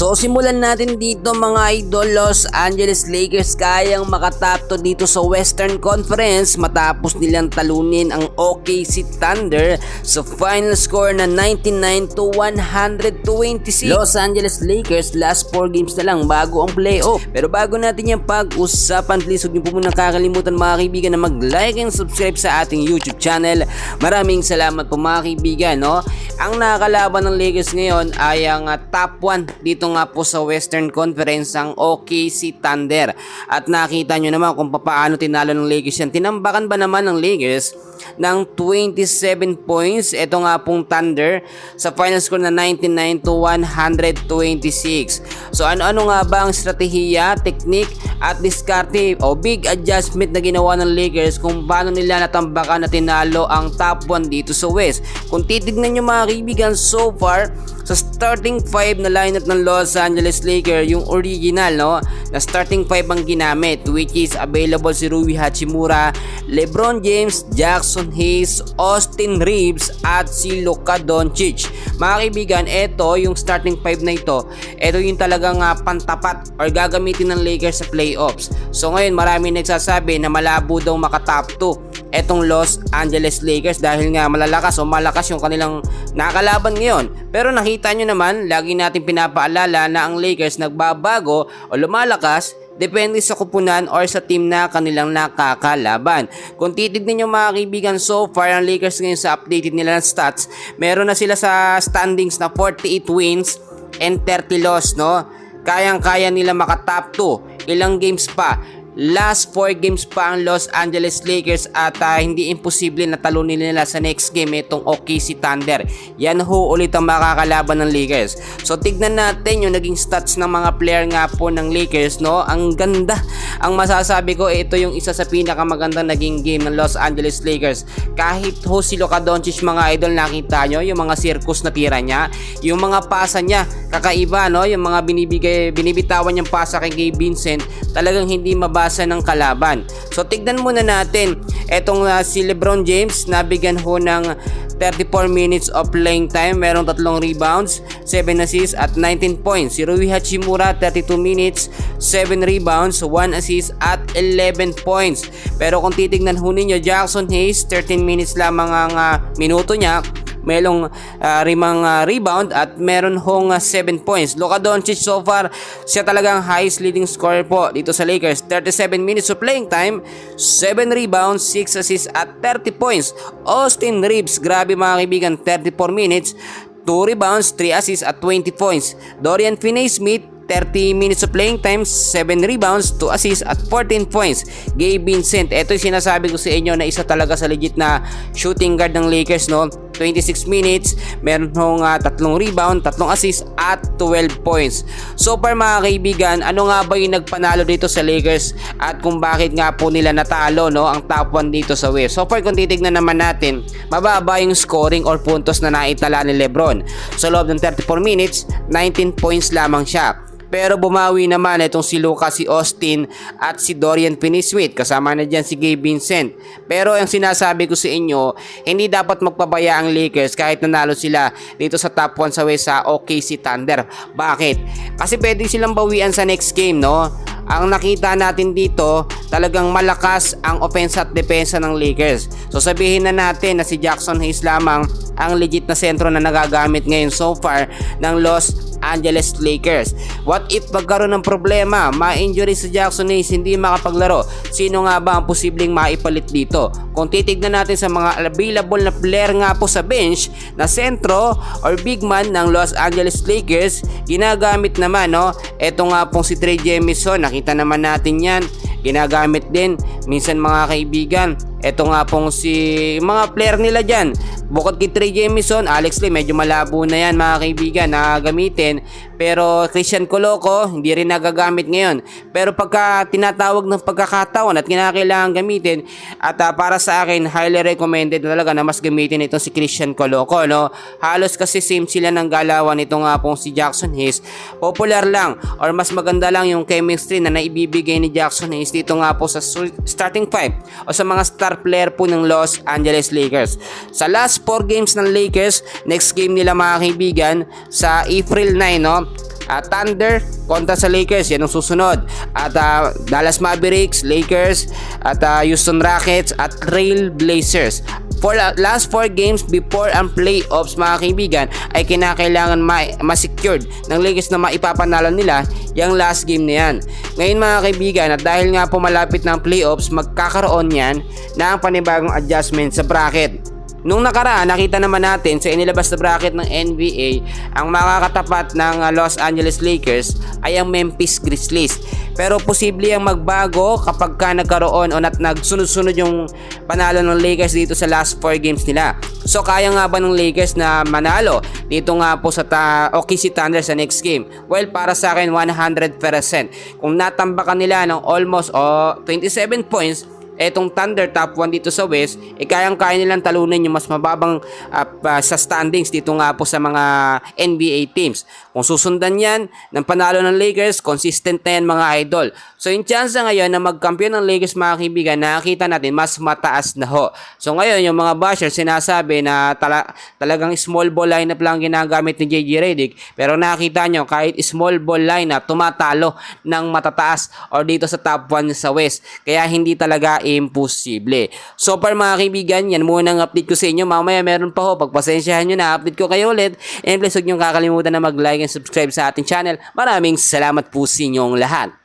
So simulan natin dito mga idol. Los Angeles Lakers kayang makatapto dito sa Western Conference matapos nilang talunin ang OKC Thunder sa final score na 99-126. Los Angeles Lakers last 4 games na lang bago ang playoff. Pero bago natin yung pag-usapan, please huwag niyo po munang kakalimutan mga kaibigan na mag-like and subscribe sa ating YouTube channel. Maraming salamat po mga kaibigan, no? Ang nakakalaban ng Lakers ngayon ay ang top 1 dito nga po sa Western Conference, ang OKC Thunder. At nakita nyo naman kung paano tinalo ng Lakers yan. Tinambakan ba naman ng Lakers ng 27 points ito nga pong Thunder sa final score na 99-126. So ano nga ba ang strategiya, technique at diskarte o big adjustment na ginawa ng Lakers kung paano nila natambakan na tinalo ang top 1 dito sa West? Kung titignan nyo mga kaibigan, so far sa starting 5 na lineup ng Los Angeles Lakers, yung original, no, na starting 5 ang ginamit, which is available si Rui Hachimura, LeBron James, Jackson Hayes, Austin Reeves at si Luka Doncic. Mga kaibigan, ito yung starting 5 na ito yung talagang pantapat or gagamitin ng Lakers sa playoffs. So ngayon marami nagsasabi na malabo daw makatop 2 etong Los Angeles Lakers dahil nga malalakas o malakas yung kanilang nakalaban ngayon. Pero nakita nyo naman, lagi natin pinapaalala na ang Lakers nagbabago o lumalakas depende sa kupunan or sa team na kanilang nakakalaban. Kung titignan nyo mga kaibigan, so far ang Lakers ngayon sa updated nila ng stats, meron na sila sa standings na 48 wins and 30 loss, no? Kayang-kaya nila makatop 2. Ilang games pa? Last 4 games pa ang Los Angeles Lakers at hindi imposible na talunin nila sa next game itong OKC Thunder. Yan ho ulit ang makakalaban ng Lakers. So tignan natin yung naging stats ng mga player nga po ng Lakers, no? Ang ganda. Ang masasabi ko, ito yung isa sa pinakamagandang naging game ng Los Angeles Lakers. Kahit ho si Luka Doncic mga idol, nakita nyo yung mga circus na tira niya, yung mga pasa niya, kakaiba, no? Yung mga binibitawan niyang pasa kay Gabe Vincent, talagang hindi mabasa ng kalaban. So tignan muna natin etong si LeBron James, nabigyan ho ng 34 minutes of playing time, merong 3 rebounds, 7 assists at 19 points. Si Rui Hachimura 32 minutes, 7 rebounds, 1 assist at 11 points. Pero kung titignan ho ninyo, Jackson Hayes 13 minutes lamang ang minuto niya, merong 5 rebound at meron hong 7 points. Luka Doncic so far, siya talagang highest leading scorer po dito sa Lakers. 37 minutes of playing time, 7 rebounds, 6 assists at 30 points. Austin Reeves, grabe mga kaibigan, 34 minutes, 2 rebounds, 3 assists at 20 points. Dorian Finney-Smith, 30 minutes of playing time, 7 rebounds, 2 assists at 14 points. Gabe Vincent, ito yung sinasabi ko sa inyo na isa talaga sa legit na shooting guard ng Lakers, no? 26 minutes, meron hong 3 rebound, 3 assists at 12 points. So far mga kaibigan, ano nga ba yung nagpanalo dito sa Lakers at kung bakit nga po nila natalo, no, ang top 1 dito sa West? So far kung titignan naman natin, mababa yung scoring or puntos na naitala ni LeBron. Sa loob ng 34 minutes, 19 points lamang siya. Pero bumawi naman itong si Luka, si Austin at si Dorian Finney-Smith. Kasama na dyan si Gabe Vincent. Pero ang sinasabi ko sa inyo, hindi dapat magpabaya ang Lakers kahit nanalo sila dito sa top 1 sa West sa OKC Thunder. Bakit? Kasi pwede silang bawian sa next game, no? Ang nakita natin dito, talagang malakas ang offense at depensa ng Lakers. So sabihin na natin na si Jackson Hayes lamang ang legit na sentro na nagagamit ngayon so far ng Los Angeles Lakers. What if magkaroon ng problema, ma-injury sa Jackson Hayes, hindi makapaglaro? Sino nga ba ang posibleng maipalit dito? Kung titignan natin sa mga available na player nga po sa bench na sentro or big man ng Los Angeles Lakers, ginagamit naman, no? Ito nga pong si Trey Jemison, nakita naman natin yan, ginagamit din minsan mga kaibigan. Ito nga pong si mga player nila dyan, bukod kay Trey Jemison, Alex Lee, medyo malabo na yan mga kaibigan na gamitin. Pero Christian Coloco, hindi rin nagagamit ngayon. Pero pagka tinatawag ng pagkakataon at kinakailangan gamitin, at para sa akin, highly recommended talaga na mas gamitin itong si Christian Coloco, no? Halos kasi same sila ng galawan nito nga pong si Jackson Hayes. Popular lang or mas maganda lang yung chemistry na naibibigay ni Jackson Hayes dito nga po sa starting 5 o sa mga star player po ng Los Angeles Lakers. Sa last 4 games ng Lakers, next game nila mga kaibigan sa April 9, no? Thunder kontra sa Lakers, yan ang susunod. At Dallas Mavericks, Lakers, at Houston Rockets at Trail Blazers. For last 4 games before ang playoffs mga kaibigan ay kinakailangan ma-secured ng Lakers na maipapanalo nila yung last game na yan. Ngayon mga kaibigan, at dahil nga po malapit ng playoffs, magkakaroon yan ng panibagong adjustment sa bracket. Nung nakaraan, nakita naman natin sa inilabas na bracket ng NBA, ang makakatapat ng Los Angeles Lakers ay ang Memphis Grizzlies. Pero posible ang magbago kapag ka nagkaroon o nagsunod-sunod yung panalo ng Lakers dito sa last 4 games nila. So kaya nga ba ng Lakers na manalo dito nga po sa OKC Thunder sa next game? Well, para sa akin 100%. Kung natambakan nila ng almost 27 points, etong Thunder top 1 dito sa West, kayang-kaya nilang talunin yung mas mababang sa standings dito nga po sa mga NBA teams. Kung susundan yan ng panalo ng Lakers, consistent na yan mga idol. So yung chance ngayon na magkampiyon ng Lakers mga kaibigan, nakakita natin mas mataas na ho. So ngayon yung mga bashers sinasabi na talagang small ball lineup lang ginagamit ni JJ Redick, pero nakita nyo kahit small ball lineup tumatalo ng matataas or dito sa top 1 sa West. Kaya hindi talaga imposible. So far mga kaibigan, yan muna ang update ko sa inyo. Mamaya meron pa ho, pagpasensyahan nyo na update ko kayo ulit. And please huwag nyo kakalimutan na mag-like and subscribe sa ating channel. Maraming salamat po sa inyong lahat.